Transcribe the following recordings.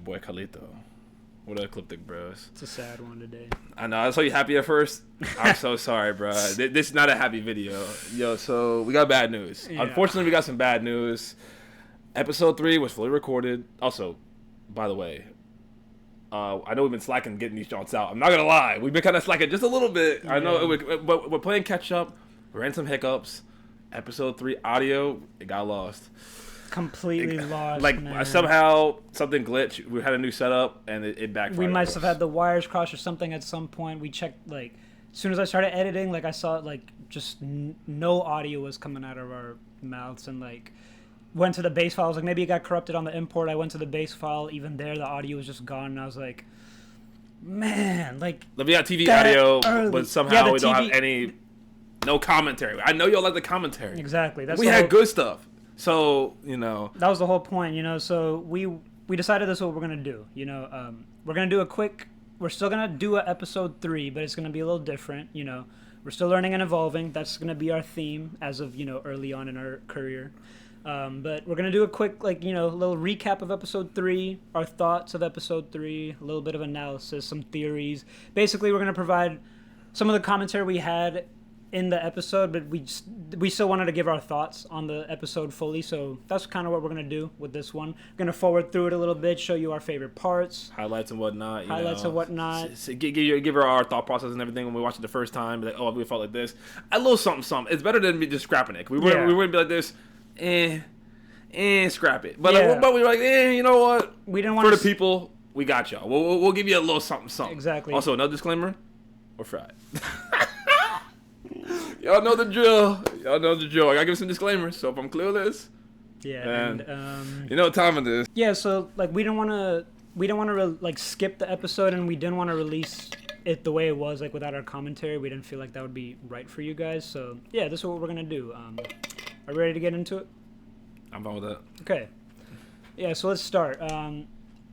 boy Kahleeto. What up, Ecliptic Bros? It's a sad one today. I know. I saw you happy at first. I'm so sorry, bro. This is not a happy video. Yo, so we got bad news. Yeah. Unfortunately, we got some bad news. Episode 3 was fully recorded. Also, by the way, I know we've been slacking getting these shots out. I'm not going to lie. We've been kind of slacking just a little bit. Yeah. I know, but we're playing catch up. We're in some hiccups. Episode 3 audio, it got lost. Completely lost, like, man. Somehow something glitched. We had a new setup and it backfired. We must have had the wires crossed or something at some point. We checked, like, as soon as I started editing, like, I saw like just no audio was coming out of our mouths, and like went to the base file. I was like, maybe it got corrupted on the import. I went to the base file. Even there, the audio was just gone, and I was like, man, like, we got TV audio, early. But somehow we don't have no commentary. I know y'all like the commentary. Exactly. We had good stuff. So, you know. That was the whole point, you know. So we decided this is what we're going to do. You know, we're going to do we're still going to do an episode 3, but it's going to be a little different, you know. We're still learning and evolving. That's going to be our theme as of, you know, early on in our career. But we're going to do a quick, like, you know, little recap of episode 3, our thoughts of episode 3, a little bit of analysis, some theories. Basically, we're going to provide some of the commentary we had in the episode, but we still wanted to give our thoughts on the episode fully, so that's kind of what we're going to do with this one. We're going to forward through it a little bit, show you our favorite parts. Highlights and whatnot. Give her our thought process and everything when we watched it the first time. Be like, oh, we felt like this. A little something. It's better than me just scrapping it. We wouldn't be like this, scrap it. But, but we were like, you know what? We didn't want for the people, we got y'all. We'll give you a little something. Exactly. Also, another disclaimer, we're fried. Y'all know the drill. I gotta give some disclaimers. So if I'm clueless, and you know what time it is. Yeah. So like we don't want to like skip the episode, and we didn't want to release it the way it was, like without our commentary. We didn't feel like that would be right for you guys. So yeah, this is what we're gonna do. Are we ready to get into it? I'm fine with that. Okay. Yeah. So let's start. So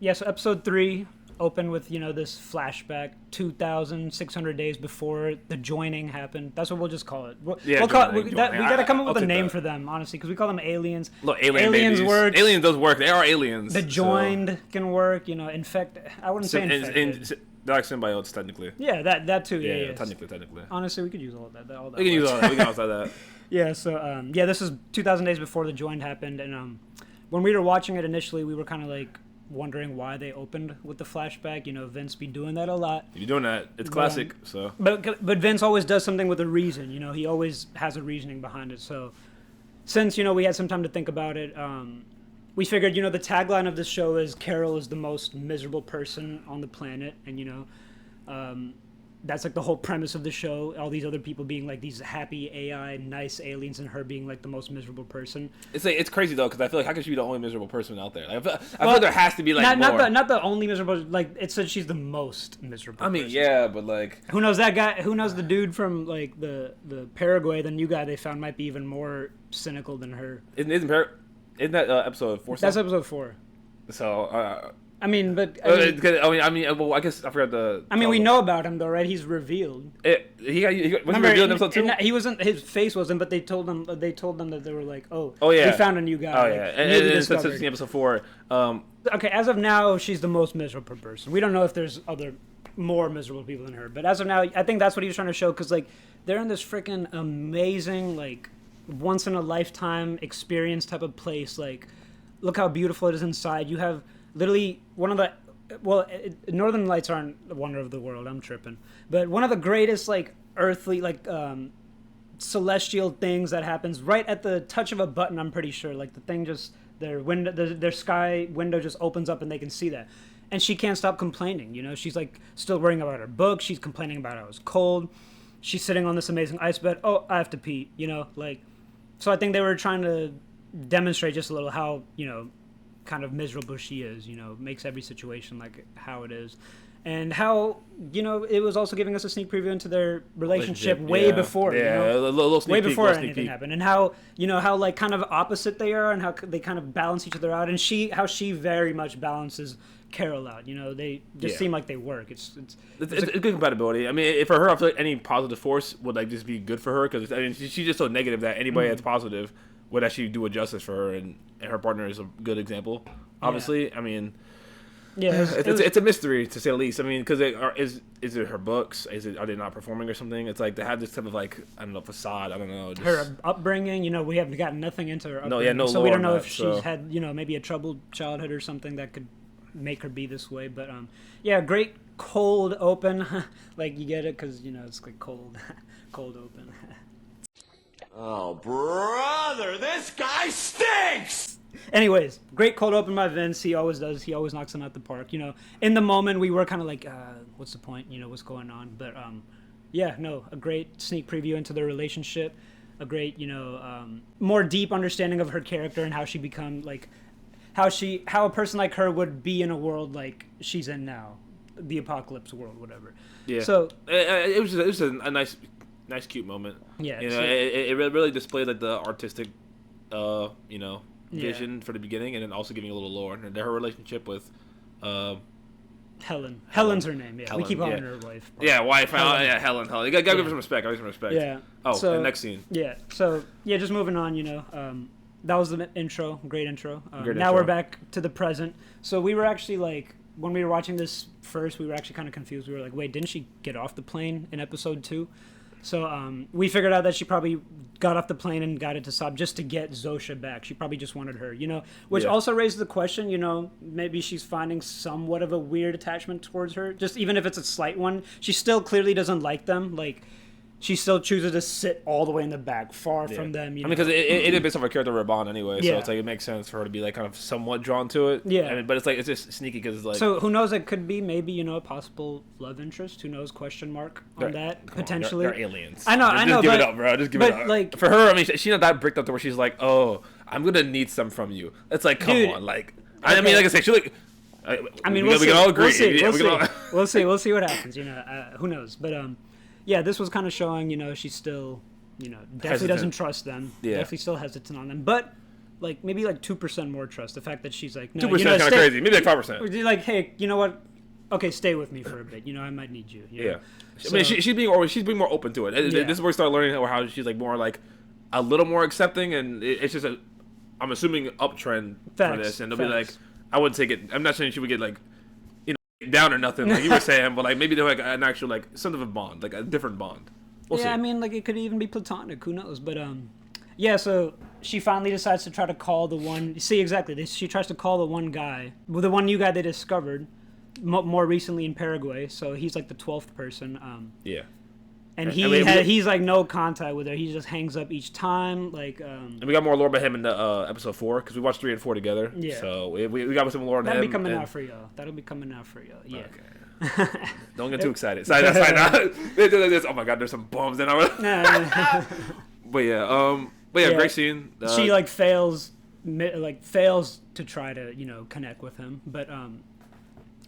episode 3. Open with, you know, this flashback 2,600 days before the joining happened. That's what we'll just call it. We got to come up with a name for them, honestly, because we call them aliens. Look, aliens work. Aliens does work. They are aliens. The joined can work. You know, I wouldn't say infected. They're like symbiotes, technically. Yeah, that too. Yeah. Technically. Honestly, we could use all of that. We can use all that. We can outside that. Yeah. So this is 2,000 days before the joined happened, and when we were watching it initially, we were kind of like wondering why they opened with the flashback. You know, Vince be doing that a lot. You're doing that. It's classic. So, but Vince always does something with a reason. You know, he always has a reasoning behind it. So, since, you know, we had some time to think about it, we figured, you know, the tagline of this show is Carol is the most miserable person on the planet, and you know, that's like the whole premise of the show. All these other people being like these happy AI, nice aliens, and her being like the most miserable person. It's crazy though, because I feel like how could she be the only miserable person out there? Like, I feel like there has to be like not the only miserable. Like, it said she's the most miserable. I mean, person. Yeah, but like, who knows that guy? Who knows the dude from like the Paraguay? The new guy they found might be even more cynical than her. Isn't that episode 4? That's episode 4. So. I mean, but well, I guess I forgot the. I mean, we know about him though, right? He's revealed. He was revealed in episode 2. He wasn't. His face wasn't, but they told them that they were like, yeah, we found a new guy. Oh yeah, and it's in episode 4. Okay, as of now, she's the most miserable person. We don't know if there's other more miserable people than her, but as of now, I think that's what he was trying to show, because like they're in this freaking amazing, like, once in a lifetime experience type of place. Like, look how beautiful it is inside. You have literally one of the, Northern Lights aren't the wonder of the world. I'm tripping. But one of the greatest, like, earthly, like, celestial things that happens right at the touch of a button, I'm pretty sure. Like, the thing just, their sky window just opens up and they can see that. And she can't stop complaining, you know? She's, like, still worrying about her book. She's complaining about how it's cold. She's sitting on this amazing ice bed. Oh, I have to pee, you know? Like, so I think they were trying to demonstrate just a little how, you know, kind of miserable she is, you know, makes every situation like how it is. And how, you know, it was also giving us a sneak preview into their relationship way before. Yeah, you know? a little sneak way peek, before anything happened. And how, you know, how like kind of opposite they are, and how they kind of balance each other out. And how she very much balances Carol out. You know, they just seem like they work. It's good compatibility. I mean, for her, I feel like any positive force would like just be good for her, because I mean, she's just so negative that anybody that's positive would actually do a justice for her, and her partner is a good example. Obviously, I mean, Yeah, it's a mystery to say the least. I mean, because is it her books? Are they not performing or something? It's like they have this type of like, I don't know, facade. I don't know. Just... Her upbringing, you know, we have gotten nothing into her upbringing, so we don't know if she's had, you know, maybe a troubled childhood or something that could make her be this way. But yeah, great cold open. Like, you get it because, you know, it's like cold open. Oh, brother, this guy stinks! Anyways, great cold open by Vince. He always does. He always knocks them out the park. You know, in the moment, we were kind of like, what's the point? You know, what's going on? But, yeah, no, a great sneak preview into their relationship. A great, you know, more deep understanding of her character and how she become, like, how a person like her would be in a world like she's in now. The apocalypse world, whatever. Yeah. So it was a nice, cute moment. Yeah. You know, it really displayed like the artistic, you know, vision for the beginning, and then also giving a little lore and her relationship with, Helen. Helen's her name. Yeah. We keep calling her wife. Yeah, wife. Helen. You gotta give her some respect. Yeah. Oh, so, and next scene. Yeah. So yeah, just moving on. You know, that was the intro. Great intro. Great now intro. we're back to the present. So we were actually like, when we were watching this first, we were actually kind of confused. We were like, wait, didn't she get off the plane in episode 2? So we figured out that she probably got off the plane and got it to stop just to get Zosha back. She probably just wanted her, you know, which also raises the question, you know, maybe she's finding somewhat of a weird attachment towards her, just even if it's a slight one. She still clearly doesn't like them. Like, she still chooses to sit all the way in the back, far from them. You know? Because it is based off her character Raban anyway, so it's like it makes sense for her to be like kind of somewhat drawn to it. Yeah. I mean, but it's like it's just sneaky because it's like. So who knows? It could be maybe, you know, a possible love interest. Who knows? Question mark on that potentially. They're aliens. I know. Just give it up, bro. Just give it up. Like, for her, I mean, she's not that bricked up to where she's like, oh, I'm gonna need some from you. It's like, come on, like. Okay. I mean, like I said, she like. I mean, we can all agree. We'll see. We'll see what happens. You know, who knows? But yeah, this was kind of showing, you know, she's still, you know, definitely doesn't trust them. Yeah. Definitely still hesitant on them. But, like, maybe like 2% more trust. The fact that she's like, no, 2% kind of crazy. Maybe like 5%. Like, hey, you know what? Okay, stay with me for a bit. You know, I might need you. You know? Yeah. So, I mean, she's being more open to it. This is where we start learning how she's like more like a little more accepting, and it's just I'm assuming uptrend for this, and they'll be like, I wouldn't take it. I'm not saying she would get like, down or nothing, like you were saying, but like maybe they're like an actual like sort of a bond, like a different bond. We'll see. I mean, like it could even be platonic. Who knows? But yeah. So she finally decides to try to call the one. See, exactly. She tries to call the one guy, the one new guy they discovered more recently in Paraguay. So he's like the 12th person. Yeah. And he's like no contact with her. He just hangs up each time. Like. And we got more lore about him in the episode 4 because we watched 3 and 4 together. Yeah. So we got some lore on him. That'll be coming out for y'all. Yeah. Okay. Don't get too excited. Sorry, that's fine. Oh my God, there's some bombs in our. But yeah, great scene. She like fails to try to connect with him, but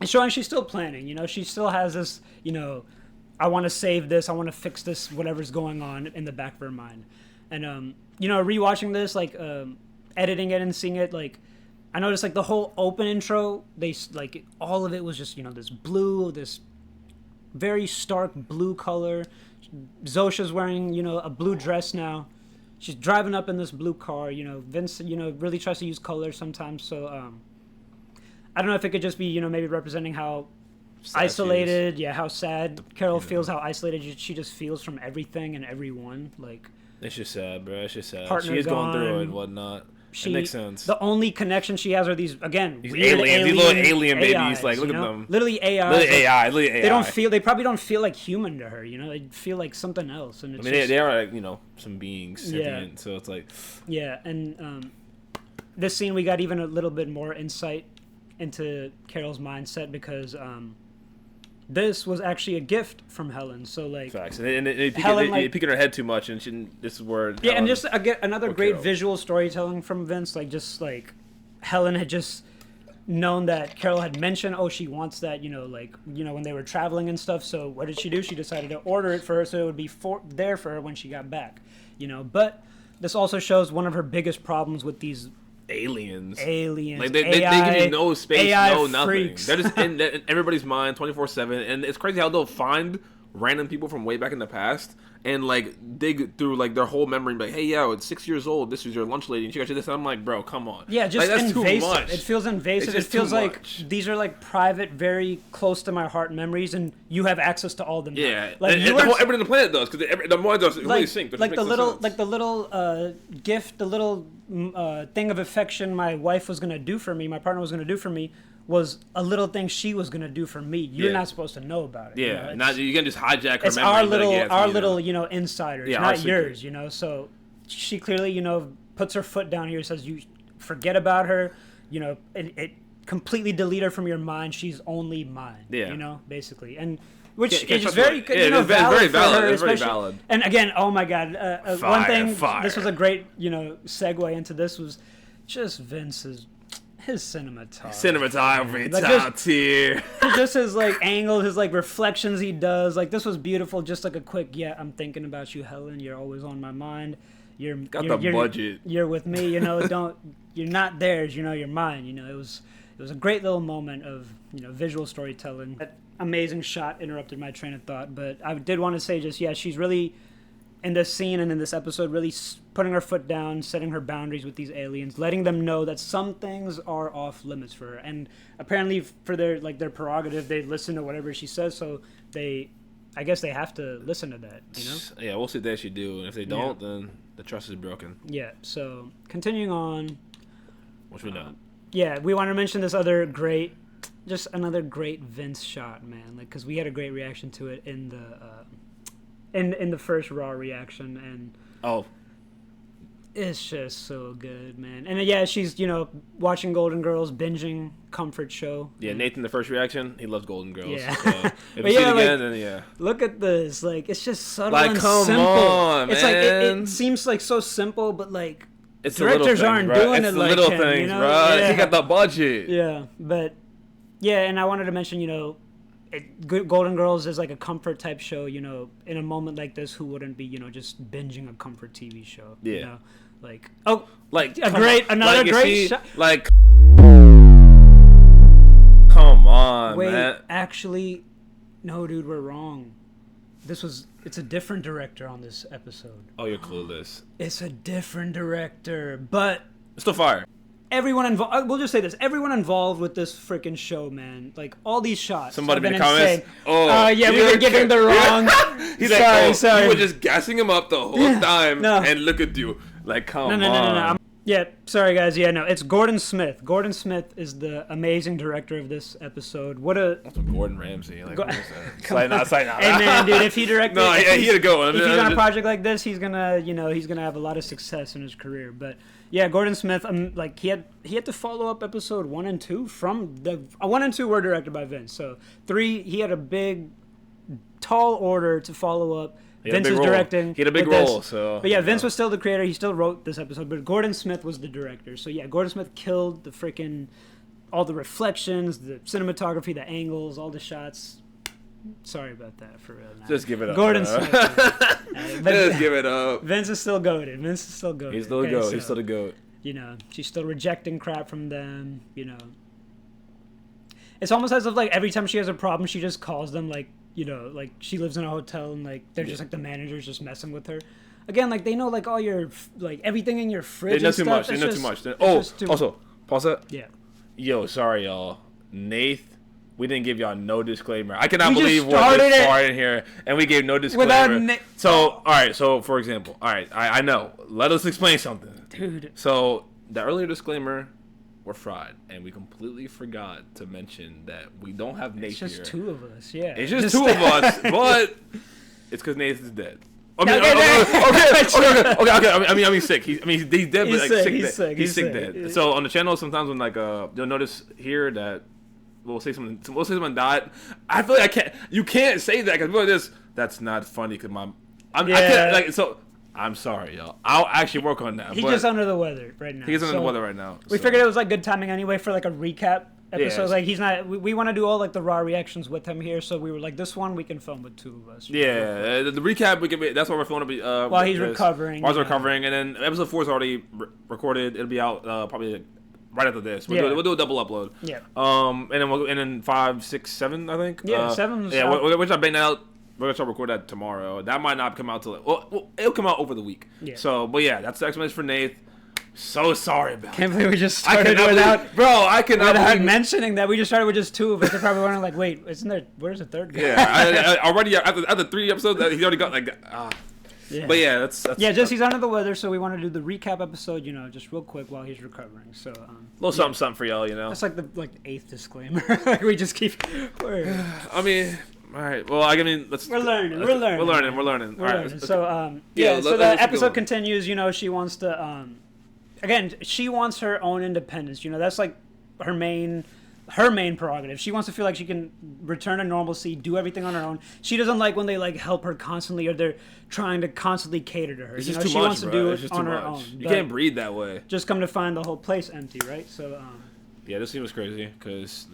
it's showing she's still planning. You know, she still has this I want to save this. I want to fix this. Whatever's going on in the back of her mind, and rewatching this, like editing it and seeing it, like I noticed like the whole open intro, they like all of it was just this blue, this very stark blue color. Zosha's wearing a blue dress now. She's driving up in this blue car. Vince really tries to use color sometimes. So I don't know if it could just be maybe representing how sad isolated, how sad Carol feels, how isolated she just feels from everything and everyone. Like it's just sad, bro. It's just sad. She is going through it and whatnot. It makes sense. The only connection she has are these aliens, these little alien babies. AIs, like look at them, literally AI. Literally AI. They probably don't feel like human to her. They feel like something else. And it's they are like some beings. Sentient, so it's like and this scene we got even a little bit more insight into Carol's mindset because this was actually a gift from Helen. So like facts, and they peek in her head too much, and this is where Helen, and just another great Carol. Visual storytelling from Vince. Like just like Helen had just known that Carol had mentioned, she wants that, when they were traveling and stuff. So what did she do? She decided to order it for her so it would be there for her when she got back. But this also shows one of her biggest problems with these aliens. Like they give you no space, AI no nothing. Freaks. They're just in everybody's mind 24/7, and it's crazy how they'll find random people from way back in the past and like dig through like their whole memory and be like, hey, yo, it's 6 years old. This was your lunch lady, and she got you this. And I'm like, bro, come on. Yeah, just like, that's invasive. too much. It feels invasive. It feels like these are like private, very close to my heart memories, and you have access to all of them. Yeah, like and the whole everybody on the planet does because the more does really sync. Like the little gift, the little thing of affection my wife was gonna do for me, my partner was gonna do for me, was a little thing she was gonna do for me. You're not supposed to know about it. Yeah, you know? you can just hijack her it's memory. our little insiders, not secret. yours. You know, so she clearly puts her foot down here, says you forget about her. You know, it completely delete her from your mind. She's only mine. Yeah, you know, basically, and. Which is very, valid very for her, it's very valid. And again, oh my God, one thing. This was a great, segue into this was just Vince's his cinematography. Cinematography top tier. Just his like angles, his like reflections he does. Like this was beautiful. Just like a quick, I'm thinking about you, Helen. You're always on my mind. You're budget. You're with me. You're not theirs. You're mine. It was a great little moment of visual storytelling. That amazing shot interrupted my train of thought, but I did want to say she's really in this scene and in this episode really putting her foot down, setting her boundaries with these aliens, letting them know that some things are off limits for her, and apparently for their prerogative, they listen to whatever she says, so I guess they have to listen to that, Yeah, we'll see that she do, and if they don't, then the trust is broken. Yeah, so continuing on. Which we know. Yeah, we want to mention this other great, just another great Vince shot, man. Like, because we had a great reaction to it in the first Raw reaction, and it's just so good, man. And she's watching Golden Girls, binging comfort show. Yeah, Nathan, the first reaction, he loves Golden Girls. Yeah, so if you see it again, then look at this. Like, it's just subtle and simple. Come on, it's man. like it seems like so simple, but like. It's directors aren't doing it like him, little things, bro. Yeah. He got the budget. Yeah, but and I wanted to mention, Golden Girls is like a comfort type show. In a moment like this, who wouldn't be, just binging a comfort TV show? Yeah, another great shot. Like, come on, wait, man. Actually, no, dude, we're wrong. It's a different director on this episode. Oh, you're clueless. It's a different director, but it's still fire. Everyone involved. We'll just say this: everyone involved with this freaking show, man. Like all these shots. Somebody in the comments. We were giving the wrong. He's sorry. You were just gassing him up the whole time, and look at you. Like, come on. No. Sorry guys. Yeah, no. It's Gordon Smith. Gordon Smith is the amazing director of this episode. That's what Gordon Ramsay. Like, Hey man, dude, if he directed, he had to go. If he's on a project like this, he's gonna have a lot of success in his career. But yeah, Gordon Smith, he had to follow up episode 1 and 2 from 1 and 2 were directed by Vince. So 3, he had a big, tall order to follow up. Vince is directing. He had a big role, so. But Vince was still the creator. He still wrote this episode, but Gordon Smith was the director. So Gordon Smith killed the freaking all the reflections, the cinematography, the angles, all the shots. Sorry about that, for real. Just give it up. Gordon Smith. Just give it up. Vince is still goated. He's still the goat. He's still the goat. She's still rejecting crap from them. It's almost as if every time she has a problem, she just calls them she lives in a hotel and they're just the manager's just messing with her. Again, they know all your everything in your fridge. They know too much. Also, pause that. Yeah. Yo, sorry y'all. Nath, we didn't give y'all no disclaimer. I cannot believe we're started this far in here and we gave no disclaimer. All right. So for example, all right, I know. Let us explain something, dude. So the earlier disclaimer. We're fried, and we completely forgot to mention that we don't have Nate here. It's just 2 of us, yeah. It's just 2 of us, but it's because Nathan's dead. Okay. I mean, he's sick. He's dead, but he's sick dead. So on the channel, sometimes when you'll notice here that we'll say someone died. I feel like you can't say that because that's not funny because I can't so. I'm sorry, y'all. I'll actually work on that. He's just under the weather right now. He's under the weather right now. We figured it was good timing anyway for a recap episode. Yeah. He's not. We want to do all the raw reactions with him here, so we were this one we can film with 2 of us. Yeah, the recap we can. That's why we're filming. While he's recovering. While he's recovering, and then episode 4 is already recorded. It'll be out probably right after this. We'll do a double upload. Yeah. And then 5, 6, 7, I think. Yeah, 7. Yeah, we're trying to bang that out we're gonna start recording that tomorrow. That might not come out till well, it'll come out over the week. Yeah. So, but yeah, that's the explanation for Nath. So sorry about Can't that. believe we just started without without mentioning that. We just started with just 2, but they're probably wondering like, wait, isn't there? Where's the third guy? Yeah, already after 3 episodes, he's already got like. Yeah. But yeah, that's just he's under the weather, so we want to do the recap episode, just real quick while he's recovering. So little something for y'all, That's like the 8th disclaimer. We just keep. I mean. All right. Well, I mean, We're learning. We're learning. All right. So, so the episode continues. She wants to. Again, she wants her own independence. That's like her main prerogative. She wants to feel like she can return to normalcy, do everything on her own. She doesn't like when they like help her constantly or they're trying to constantly cater to her. It's just too she much, wants to bro. do It's it just on too her much. own. You can't breathe that way. Just come to find the whole place empty, right? So. Yeah, this scene was crazy because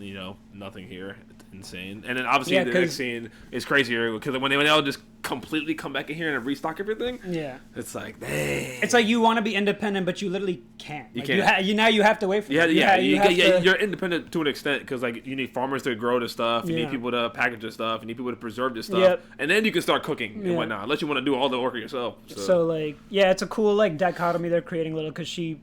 nothing here, it's insane. And then obviously the next scene is crazier because when they all just completely come back in here and restock everything. Yeah, it's like dang. It's like you want to be independent, but you literally can't. You like, can't. You have to wait for. You're independent to an extent because like you need farmers to grow the stuff, you need people to package the stuff, you need people to preserve the stuff, and then you can start cooking and whatnot. Unless you want to do all the work yourself. So like it's a cool like dichotomy they're creating a little because she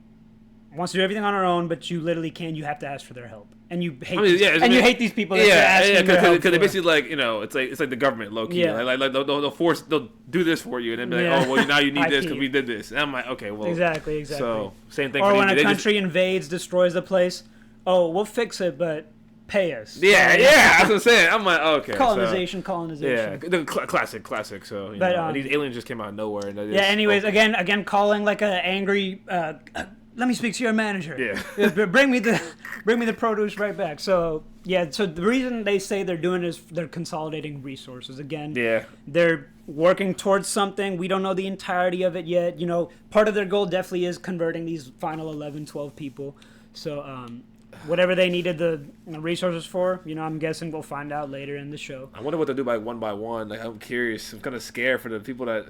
wants to do everything on her own, but you literally can't. You have to ask for their help, and you hate. You hate these people. Because they basically like it's like the government low key. Yeah. Like they'll do this for you, and then be like, oh well, now you need this because we did this. And I'm like, okay, well, exactly. So same thing. Or when a country invades, destroys the place, oh, we'll fix it, but pay us. Yeah, that's what I'm saying. I'm like, okay, colonization. Yeah, the classic. So, but these aliens just came out of nowhere. And anyways, again, calling like an angry. Let me speak to your manager. Yeah. bring me the produce right back. So so the reason they say they're doing is they're consolidating resources again. Yeah. They're working towards something. We don't know the entirety of it yet. Part of their goal definitely is converting these final 11, 12 people. So whatever they needed the resources for, I'm guessing we'll find out later in the show. I wonder what they'll do by one. Like I'm curious. I'm kind of scared for the people that.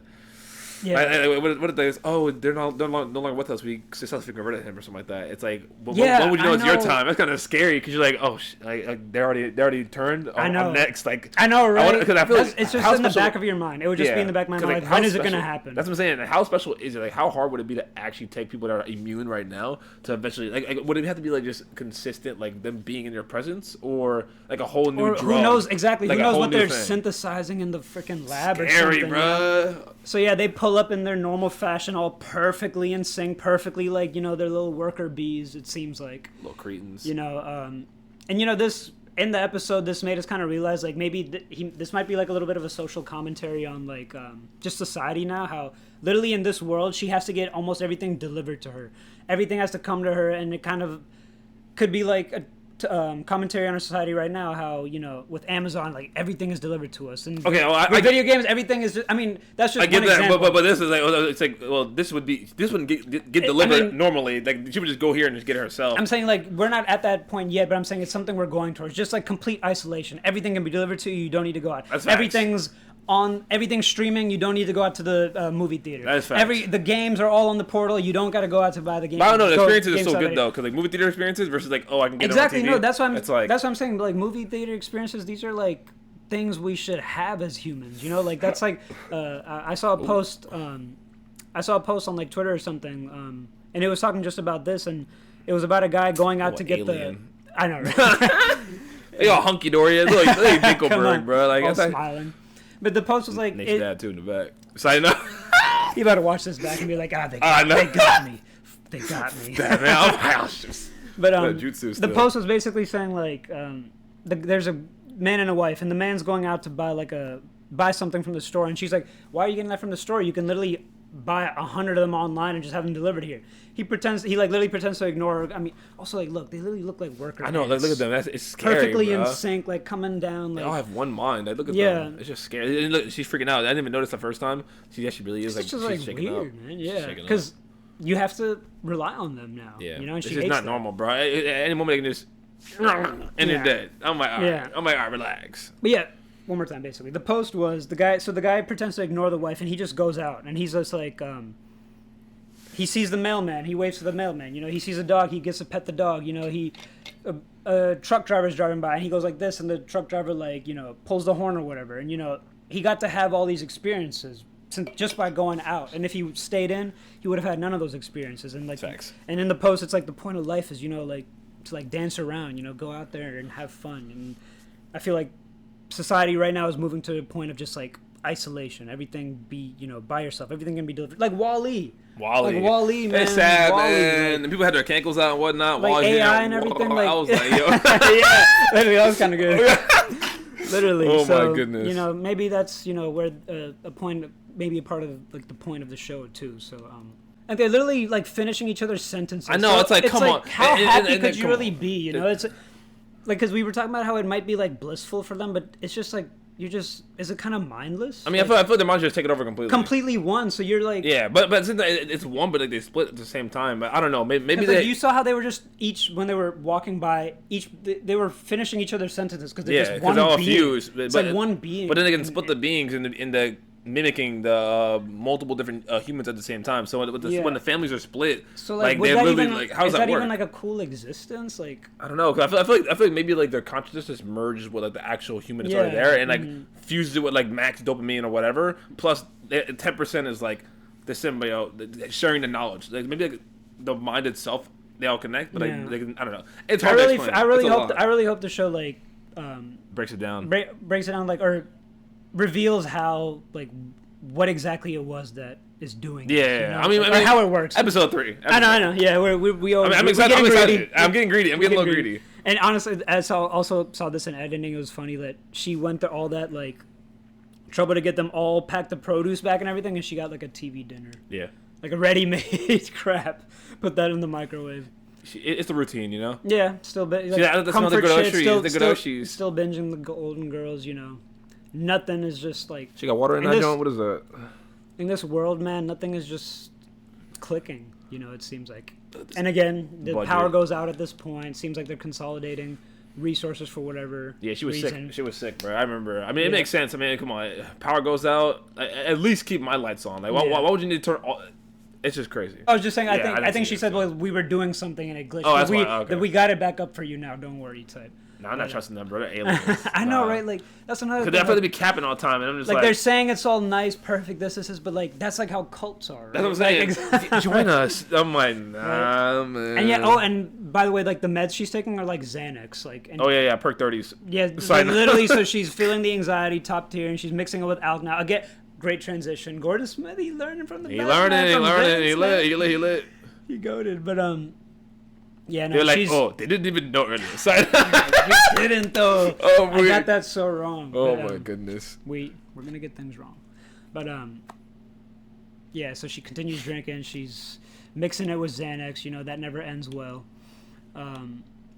Yeah. What if they? Oh, they're no longer with us. We successfully converted him or something like that. It's like, when would you know it's your time? That's kind of scary because you're like, oh, they already turned. I know. I'm next. Like I know, right? Because I feel like it's just in the back of your mind. It would just be in the back of my mind. Like, when is it going to happen? That's what I'm saying. How special is it? Like, how hard would it be to actually take people that are immune right now to eventually like would it have to be like just consistent, like them being in your presence, or like a whole new drug? Who knows exactly? Like who knows what they're synthesizing in the freaking lab or something? Scary, bro. So yeah, they pull up in their normal fashion, all perfectly in sync, perfectly like their little worker bees. It seems like little cretins. This in the episode, this made us kind of realize like maybe this might be like a little bit of a social commentary on like just society now. How literally in this world she has to get almost everything delivered to her. Everything has to come to her, and it kind of could be like a commentary on our society right now, how with Amazon, like everything is delivered to us, and with video games, everything is. That's just. I get one that, example. but this is like it's like this wouldn't get delivered normally. Like she would just go here and just get it herself. I'm saying like we're not at that point yet, but I'm saying it's something we're going towards. Just like complete isolation, everything can be delivered to you. You don't need to go out. That's Everything's everything's streaming. You don't need to go out to the movie theater. That's facts. The games are all on the portal. You don't got to go out to buy the game. But I don't know. The experiences are so good though, because like movie theater experiences versus like I can get exactly. it on TV. No, that's what I'm saying. Like movie theater experiences, these are like things we should have as humans. Like that's like I saw a post. I saw a post on like Twitter or something, and it was talking just about this, and it was about a guy going out to get alien. I know. Right? They all hunky dory. Look, Dinkelberg, bro. Like all smiling. But the post was like... Nate's dad, too, in the back. Side note. You better watch this back and be like, they got me. They got me. But the post was basically saying, like, there's a man and a wife, and the man's going out to buy something from the store, and she's like, why are you getting that from the store? You can literally buy 100 of them online and just have them delivered here. He literally pretends to ignore her. Also, like, look, they literally look like workers. I know, like, look at them. It's scary, perfectly bro. in sync, like, coming down. Like, they all have one mind. Like, look at them. It's just scary. And look, she's freaking out. I didn't even notice the first time. She really is, like, just, she's shaking weird, up. Man. Yeah, because you have to rely on them now. Yeah. And it's just not normal, bro. At any moment, they can just... and they're dead. I'm like, all right. I'm like, all right, relax. But yeah. One more time, basically. The post was the guy pretends to ignore the wife, and he just goes out, and he's just like, he sees the mailman, he waves to the mailman, he sees a dog, he gets to pet the dog, a truck driver's driving by, and he goes like this, and the truck driver, like, pulls the horn or whatever, and, he got to have all these experiences just by going out. And if he stayed in, he would have had none of those experiences. And like, Facts. and in the post, it's like the point of life is, you know, like to like dance around, you know, go out there and have fun. And I feel like society right now is moving to a point of just like isolation. Everything be, you know, by yourself. Everything can be delivered. Like Wall-E. Like Wall-E, man. It's sad, Wall-E, man. like, and people had their cankles out and whatnot. like AI and everything. Like, I was like, yo. yeah, literally, that was kind of good. Literally. Oh, so, my goodness. You know, maybe that's, you know, where a point, maybe a part of like the point of the show too. So, and they're literally like finishing each other's sentences. I know, so it's like, come on. How happy and could you come really on. be? You know, it's like, because we were talking about how it might be like blissful for them, but it's just like, is it kind of mindless? I mean, I feel like the mind just take it over completely. Completely one, so you're like... Yeah, but it's one, but like they split at the same time. But I don't know, maybe they... Like, you saw how they were just each, when they were walking by, they were finishing each other's sentences because they're just one they're all being. fused. It's like one being. But then they can split the beings in the mimicking the multiple different humans at the same time. So when the families are split, so like they're that literally even, like, how does that work? Is that even like a cool existence? Like, I don't know. 'Cause I feel like maybe like their consciousness merges with like the actual human that's already there and like fuses it with like max dopamine or whatever. Plus 10% is like the symbiote sharing the knowledge. Like maybe like the mind itself they all connect, but like, they can, I don't know. It's hard to explain. I really hope the show like breaks it down. Breaks it down like, or reveals how, like, what exactly it was that is doing. Yeah, this, you know? I mean, like how it works. Episode 3. I know. Yeah, we always. I'm excited. I'm getting greedy. I'm getting a little greedy. And honestly, as I also saw this in editing, it was funny that she went through all that like trouble to get them all pack the produce back and everything, and she got like a TV dinner. Yeah. Like a ready-made crap. Put that in the microwave. It's the routine, you know. Yeah, still like, that's another good still binging the Golden Girls, you know. Nothing is just like... She got water in that joint? What is that? In this world, man, nothing is just clicking, you know, it seems like. And again, the power goes out at this point. Seems like they're consolidating resources for whatever she was reason. sick. She was sick, bro. I remember. I mean, it makes sense. I mean, come on. Power goes out. At least keep my lights on. Like, why would you need to turn... It's just crazy. I was just saying, I think she said, well, we were doing something and it glitched. Oh, that's why. Okay. We got it back up for you now. Don't worry, type. No, I'm not trusting them, bro. They're aliens. I know, right? Like, that's another thing. Because I feel like they be capping all the time, and I'm just like... they're saying it's all nice, perfect, this, but, like, that's, like, how cults are, right? That's what I'm saying. Join us. I'm like, nah, man. And, yeah, and, by the way, like, the meds she's taking are, like, Xanax. Like, and, perk 30s. Yeah, like, literally, so she's feeling the anxiety, top tier, and she's mixing it with alcohol. Now, again, great transition. Gordon Smith, he learning from the best. He lit. He goated, but, yeah, no, they're like, they didn't even know earlier. You didn't, though. I got that so wrong. Oh, but, my goodness. We're going to get things wrong. But, yeah, so she continues drinking. She's mixing it with Xanax. You know, that never ends well.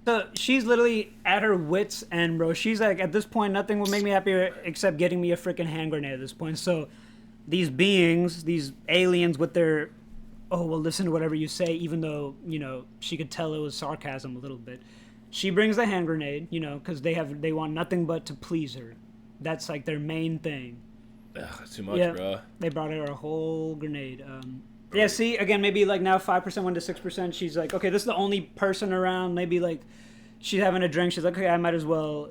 So she's literally at her wits' end, bro. She's like, at this point, nothing will make me happier except getting me a freaking hand grenade at this point. So these beings, these aliens with their... oh, well, listen to whatever you say, even though, you know, she could tell it was sarcasm a little bit. She brings the hand grenade, you know, because they want nothing but to please her. That's, like, their main thing. Ugh, that's too much, bro. They brought her a whole grenade. Yeah, see, again, maybe, like, now 5% went to 6%. She's like, okay, this is the only person around. Maybe, like, she's having a drink. She's like, okay, I might as well,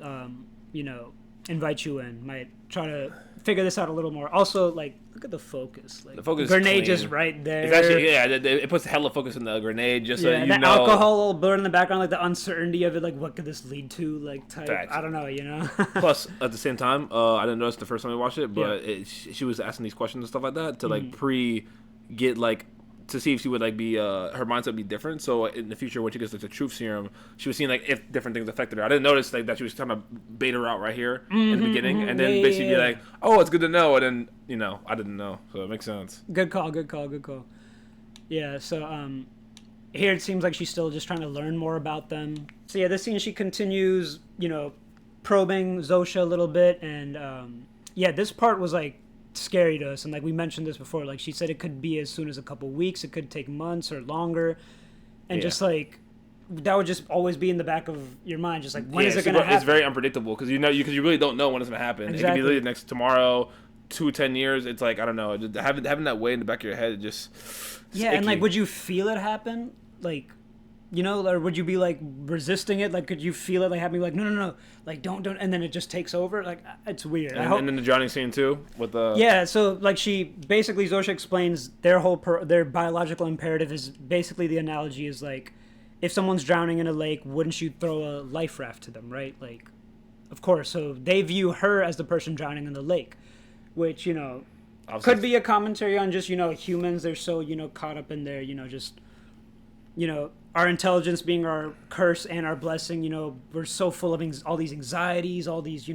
you know, invite you in. Might try to figure this out a little more. Also, like, look at the focus. Like, the focus grenade just right there. It's actually, it puts hella focus in the grenade just so you know. The alcohol will blur in the background, like the uncertainty of it, like what could this lead to, like type. Facts. I don't know, you know. Plus, at the same time, I didn't notice the first time we watched it, but she was asking these questions and stuff like that to like get like to see if she would like be her mindset would be different. So in the future, when she gets like the truth serum, she was seeing like if different things affected her. I didn't notice like that she was trying to bait her out right here in the beginning, and then basically be like, "Oh, it's good to know," and then you know I didn't know, so it makes sense. Good call. Yeah. So here it seems like she's still just trying to learn more about them. So yeah, this scene she continues, you know, probing Zosha a little bit, and yeah, this part was like scary to us, and like we mentioned this before, like she said it could be as soon as a couple weeks, it could take months or longer, and just like that would just always be in the back of your mind, just like when is it gonna happen? It's very unpredictable because you really don't know when it's gonna happen. Exactly. It could be literally next tomorrow, 10 years. It's like I don't know, just having that way in the back of your head, just and like would you feel it happen? Like you know, or would you be like resisting it? Like, could you feel it like having like no, like don't, and then it just takes over? Like, it's weird. And then the drowning scene too with the yeah. So like she basically Zosha explains their their biological imperative is basically the analogy is like if someone's drowning in a lake, wouldn't you throw a life raft to them, right? Like, of course. So they view her as the person drowning in the lake, which you know could be a commentary on just humans. They're so caught up in their just our intelligence being our curse and our blessing. We're so full of all these anxieties, all these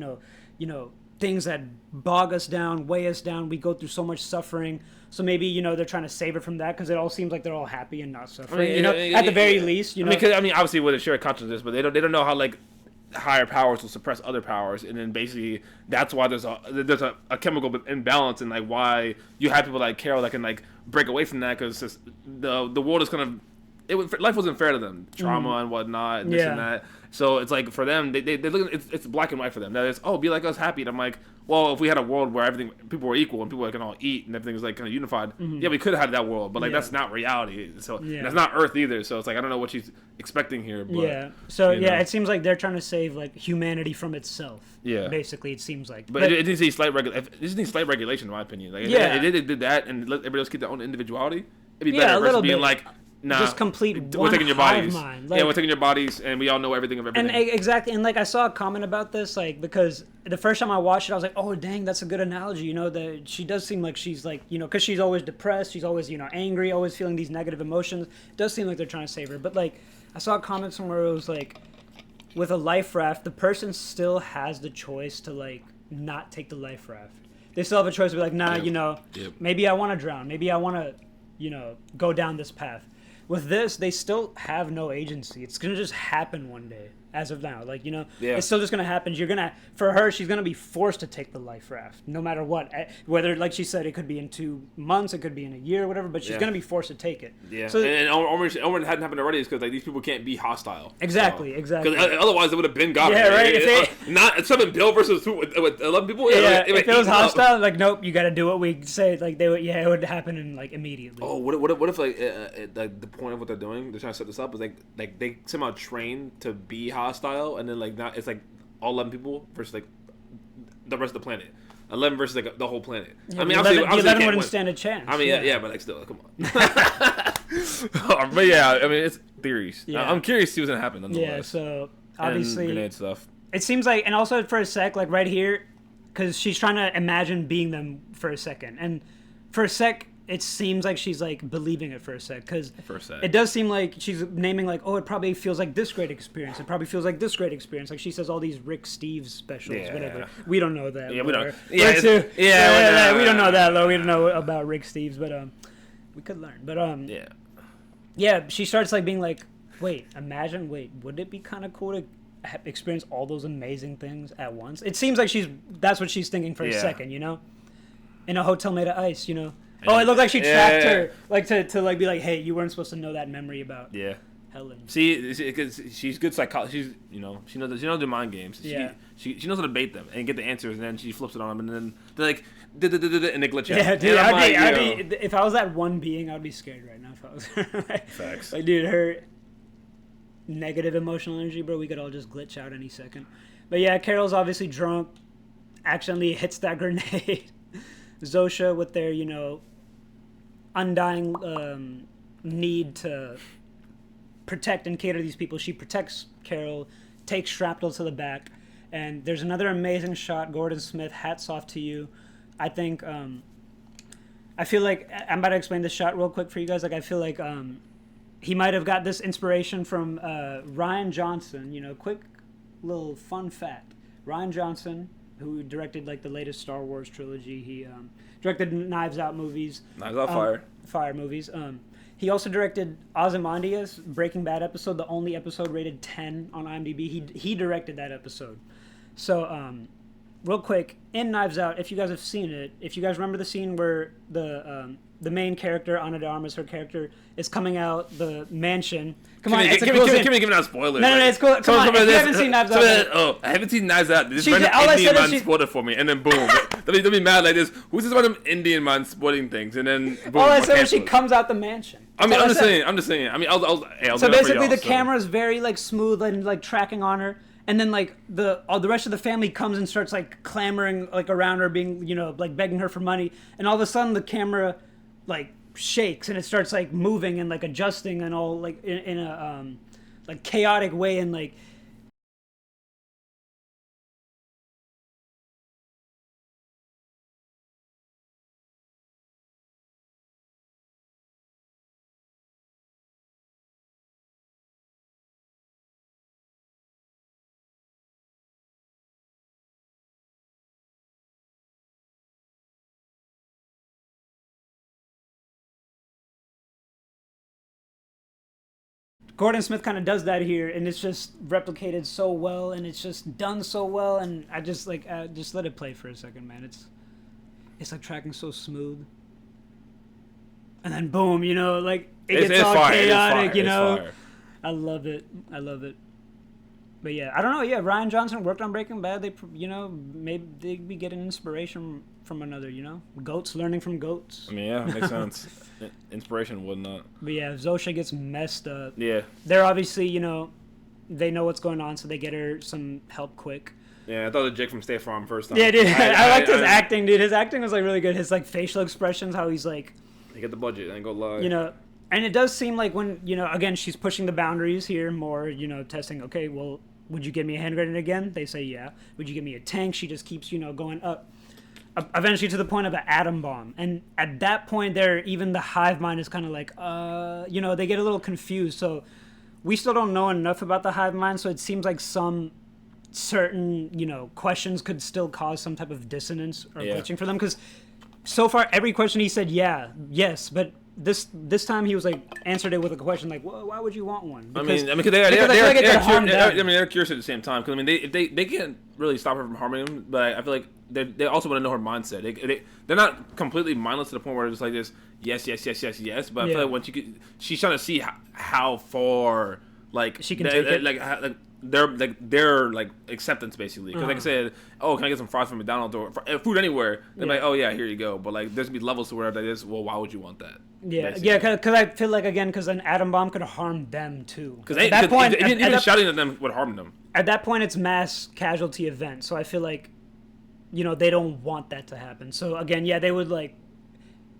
things that bog us down, weigh us down. We go through so much suffering. So maybe they're trying to save it from that because it all seems like they're all happy and not suffering. At the very least. Because obviously with a shared consciousness, but they don't know how like higher powers will suppress other powers, and then basically that's why there's a chemical imbalance, and like why you have people like Carol that can like break away from that because the world is kind of life wasn't fair to them, trauma and whatnot, and this and that. So it's like for them, they look it's black and white for them. That is, be like us, happy. And I'm like, well, if we had a world where people were equal and people can all eat and everything was like kind of unified, yeah, we could have had that world, but like that's not reality. So that's not Earth either. So it's like I don't know what she's expecting here. But, So it seems like they're trying to save like humanity from itself. Yeah. Basically, it seems like. But it needs slight regulation, in my opinion. Like, if they did that and let everybody else keep their own individuality, it'd be better versus being like. Nah, just complete we're taking your bodies. Mind. Like, we're taking your bodies, and we all know everything of everything. And exactly, and like I saw a comment about this, like because the first time I watched it, I was like, oh dang, that's a good analogy. That she does seem like she's like because she's always depressed, she's always angry, always feeling these negative emotions. It does seem like they're trying to save her, but like I saw a comment somewhere where it was like, with a life raft, the person still has the choice to like not take the life raft. They still have a choice to be like, nah, maybe I want to drown, maybe I want to go down this path. With this, they still have no agency. It's going to just happen one day, as of now. Like, it's still just going to happen. For her, she's going to be forced to take the life raft, no matter what. Whether, like she said, it could be in 2 months, it could be in a year, whatever, but she's going to be forced to take it. Yeah. So, and Omer hadn't happened already is because, like, these people can't be hostile. Exactly. Because otherwise, it would have been gone. Yeah, right. It's something Bill versus with 11 people. If it was hostile, like, nope, you got to do what we say. Like, it would happen in, like, immediately. Oh, what if like, the point of what they're doing, they're trying to set this up, is like they somehow train to be hostile, and then like now it's like all 11 people versus like the rest of the planet. 11 versus like the whole planet. Yeah, I mean, 11 wouldn't stand a chance. I mean, but like still, come on. But yeah, I mean, it's theories. Yeah. I'm curious to see what's gonna happen. Yeah, so obviously, and grenade stuff. It seems like, and also for a sec, like right here, because she's trying to imagine being them for a second, and for a sec. It seems like she's like believing it for a sec, because it does seem like she's naming like, oh, it probably feels like this great experience. It probably feels like this great experience. Like she says all these Rick Steves specials, whatever. We don't know that. Yeah, we don't. We don't know that though. We don't know about Rick Steves, but we could learn. But she starts like being like, wait, would it be kind of cool to experience all those amazing things at once? It seems like that's what she's thinking for a second, in a hotel made of ice, Oh, it looked like she trapped her, like to like be like, hey, you weren't supposed to know that memory about Helen. See, because she's good psychologist. She's she knows the mind games. She knows how to bait them and get the answers, and then she flips it on them, and then they're like, and they glitch out. Yeah, dude. I'd be, if I was that one being, I'd be scared right now. If I was her. Facts. Like, dude, her negative emotional energy, bro. We could all just glitch out any second. But yeah, Carol's obviously drunk. Accidentally hits that grenade. Zosha with their, undying need to protect and cater these people. She protects Carol, takes Shrapnel to the back, and there's another amazing shot. Gordon Smith, hats off to you. I think, I feel like, I'm about to explain this shot real quick for you guys. Like, I feel like he might have got this inspiration from Rian Johnson. Quick little fun fact. Rian Johnson, who directed like the latest Star Wars trilogy. He directed Knives Out movies. Knives Out Fire movies. He also directed Ozymandias, Breaking Bad episode, the only episode rated 10 on IMDb. He directed that episode. So, real quick, in Knives Out, if you guys have seen it, if you guys remember the scene where the main character, Ana de Armas, her character, is coming out the mansion. Come on, give me out spoilers. No, it's cool. Come on, if you haven't seen Knives Out. I haven't seen Knives Out. This random Indian man spoiled it for me, and then boom. They'll be mad like this. Who's this random Indian man spoiling things? And then boom. All I said was she comes out the mansion. I mean, I'm just saying. I mean, I'll so do that for basically, y'all, the camera is very like smooth and like tracking on her, and then like all the rest of the family comes and starts like clamoring like around her, being like begging her for money, and all of a sudden the camera like shakes and it starts like moving and like adjusting and all like in a like chaotic way, and like Gordon Smith kind of does that here, and it's just replicated so well, and it's just done so well, and I just like just let it play for a second, man. It's like tracking so smooth, and then boom, like it gets all fire. chaotic, It's fire. I love it. But yeah, I don't know. Yeah, Ryan Johnson worked on Breaking Bad. They, maybe they'd be getting inspiration from another. Goats learning from goats. I mean, yeah, makes sense. Inspiration and whatnot. But yeah, if Zosha gets messed up. Yeah. They're obviously, they know what's going on, so they get her some help quick. Yeah, I thought it was Jake from State Farm first time. Yeah, dude. I liked his acting, dude. His acting was like really good. His like facial expressions, how he's like. You get the budget and go live. And it does seem like when again she's pushing the boundaries here more. Testing. Okay, well. Would you give me a hand grenade again? They say yeah. Would you give me a tank? She just keeps, going up. Eventually to the point of an atom bomb. And at that point there, even the hive mind is kind of like, they get a little confused. So we still don't know enough about the hive mind. So it seems like some certain, questions could still cause some type of dissonance or glitching for them. Because so far, every question he said, yes. But this time he was like answered it with a question like, well, why would you want one? Because, they're curious at the same time. Because I mean, they can't really stop her from harming him, but I feel like they also want to know her mindset. They're not completely mindless to the point where it's like this, yes. But I feel like when she's trying to see how far like she can take it. Their acceptance basically, because like I said, can I get some fries from McDonald's or food anywhere? They're like, yeah, here you go. But like, there's gonna be levels to where that is. Well, why would you want that? Because I feel like because an atom bomb could harm them too. Because at that point, even shouting at them would harm them. At that point, it's mass casualty event. So I feel like, they don't want that to happen. So again, they would like.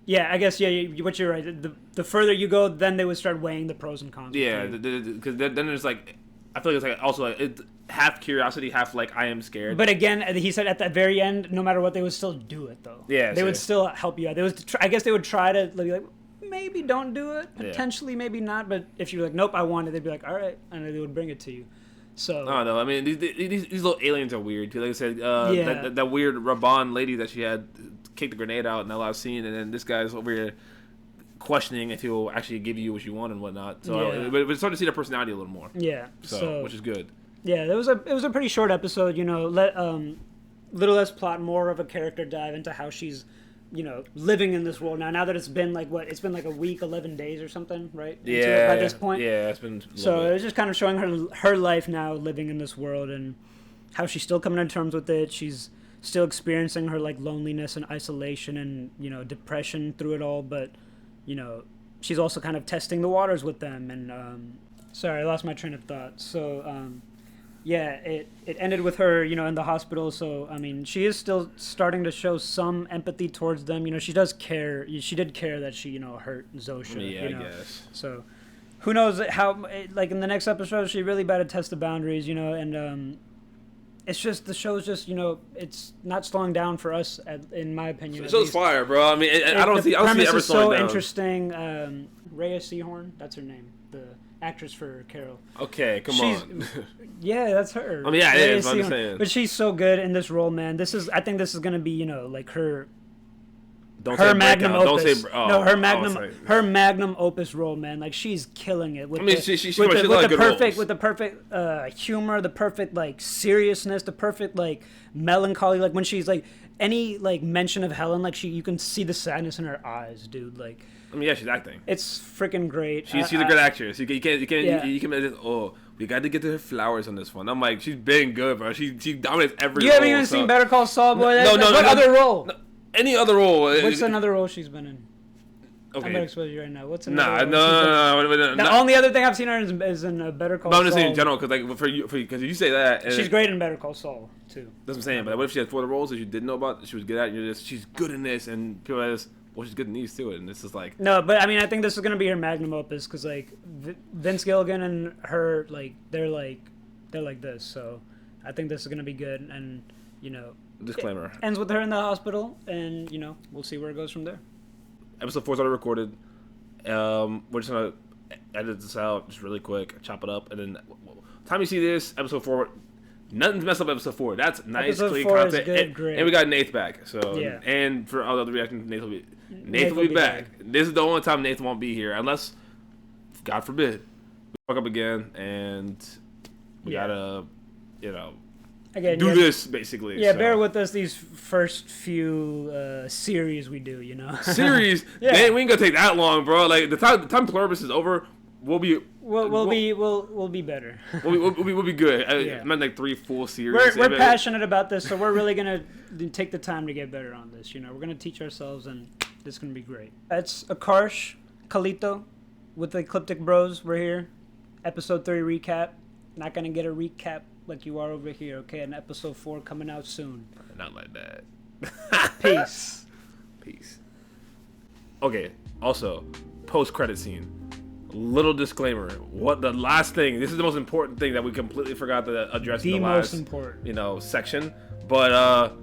Yeah, I guess, what you're right. The further you go, then they would start weighing the pros and cons. Yeah, because then there's like. I feel like it's like also like it's half curiosity, half like I am scared. But again, he said at the very end, no matter what, they would still do it though. Yeah, they would still help you out. I guess they would try to be like, maybe don't do it, potentially, maybe not. But if you're like, nope, I want it, they'd be like, all right, and they would bring it to you. So I don't know. I mean, these little aliens are weird. Like I said, that weird Raban lady that she had kicked the grenade out in that last scene, and then this guy's over here questioning if he'll actually give you what you want and whatnot. So we're starting to see their personality a little more. Yeah. So which is good. Yeah, it was a pretty short episode. Little less plot, more of a character dive into how she's, living in this world now. Now that it's been like it's been like a week, 11 days or something, right? Yeah. By this point. Yeah, it's been. So it was just kind of showing her life now, living in this world, and how she's still coming to terms with it. She's still experiencing her like loneliness and isolation and depression through it all, but. She's also kind of testing the waters with them. And sorry, I lost my train of thought. So, it ended with her, in the hospital. So, I mean, she is still starting to show some empathy towards them. She does care. She did care that she, hurt Zosha. Yeah, I guess. So, who knows how, like, in the next episode, she really better test the boundaries, and it's just the show's just it's not slowing down for us in my opinion. The show's fire, bro. I mean, I don't see it ever slowing down. The premise is so interesting. Rhea Seehorn, that's her name, the actress for Carol. Okay, come on. Yeah, that's her. I mean, yeah, it is. I'm just saying. But she's so good in this role, man. I think this is gonna be like her. Her magnum opus. Her magnum opus role, man. Like she's killing it. With the perfect humor, the perfect like seriousness, the perfect like melancholy. Like when she's like any like mention of Helen, like you can see the sadness in her eyes, dude. Like I mean, yeah, she's acting. It's freaking great. She's a good actress. You can we got to get to her flowers on this one. I'm like, she's been good, bro. She dominates every. You haven't even seen Better Call Saul, boy. No. What other role? No. Any other role? What's another role she's been in? I'm Okay. gonna expose you right now. What's Nah, another no. The only other thing I've seen her is in Better Call But Saul. I'm just saying in general, because like because you say that, and She's great in Better Call Saul too. That's what I'm saying. But what if she had 4 other roles that you didn't know about? That she was good at. And you're just she's good in this, and people are just well, she's good in these too. And this is like No, but I mean, I think this is gonna be her magnum opus because like Vince Gilligan and her they're like this. So I think this is gonna be good, and you know, disclaimer. it ends with her in the hospital, and you know, we'll see where it goes from there. Episode 4 is already recorded. We're just gonna edit this out just really quick, chop it up, and then time you see this episode 4, nothing's messed up. Episode 4, that's nice, Episode clean 4 is content, good, great. and we got Nath back. So Yeah. and for all the other reactions, Nath will be back. This is the only time Nath won't be here, unless God forbid we fuck up again, and we gotta, you know. Again, Do this basically. Yeah, so. bear with us these first few series we do. You know, Series. Yeah. Man, we ain't gonna take that long, bro. Like the time Pluribus is over, we'll be we'll be better. we'll be good. Yeah. I meant like 3 full series. We're passionate about this, so we're really gonna take the time to get better on this. You know, we're gonna teach ourselves, and this is gonna be great. That's Akarsh, Kahleeto, with the Ecliptic Bros. We're here. Episode 3 recap. Not gonna get a recap like you are over here, okay? And episode 4 coming out soon. Not like that. Peace. Peace. Okay. Also, post-credit scene. Little disclaimer. What the last thing? This is the most important thing that we completely forgot to address in The the most last, important. section. But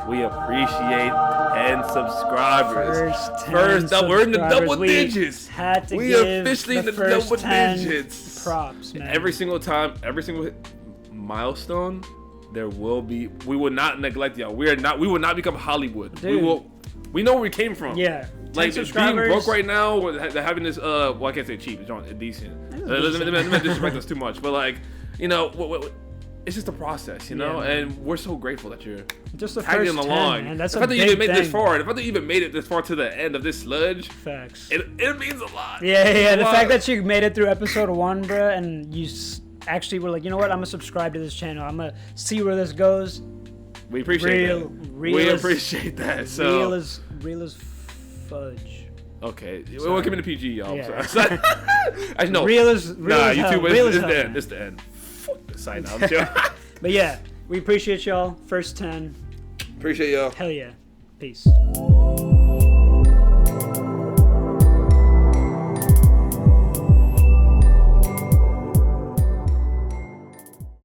we appreciate 10 subscribers. First 10 we're in the double subscribers. digits. Had to We give officially in the first double 10 digits. Props, man. Every single time, every single milestone, there will be. We will not neglect y'all. We will not become Hollywood. Dude. We know where we came from. Yeah. 10 Like being subscribers. broke right now, having this. Well, I can't say cheap. It's decent. Let me disrespect us too much, but like, you know, it's just a process, you know. Yeah, and we're so grateful that you're Just the tagging first 10, along. man. That's the a fact that you big even made this thing. far, the fact that you even made it this far to the end of this sludge, Facts. it means a lot. Yeah. The Wow. fact that you made it through episode 1, bruh, and you actually were like, you know what? I'm gonna subscribe to this channel. I'm gonna see where this goes. We appreciate that. We as- appreciate that. So real as fudge. okay, we're coming to PG, y'all. Yeah. So, I know. Real as Nah, as hell. YouTube. Real It's as the hell, end. man. It's the end. Fuck the sign out. Yo. But yeah, we appreciate y'all. First 10. Appreciate y'all. Hell yeah. Peace.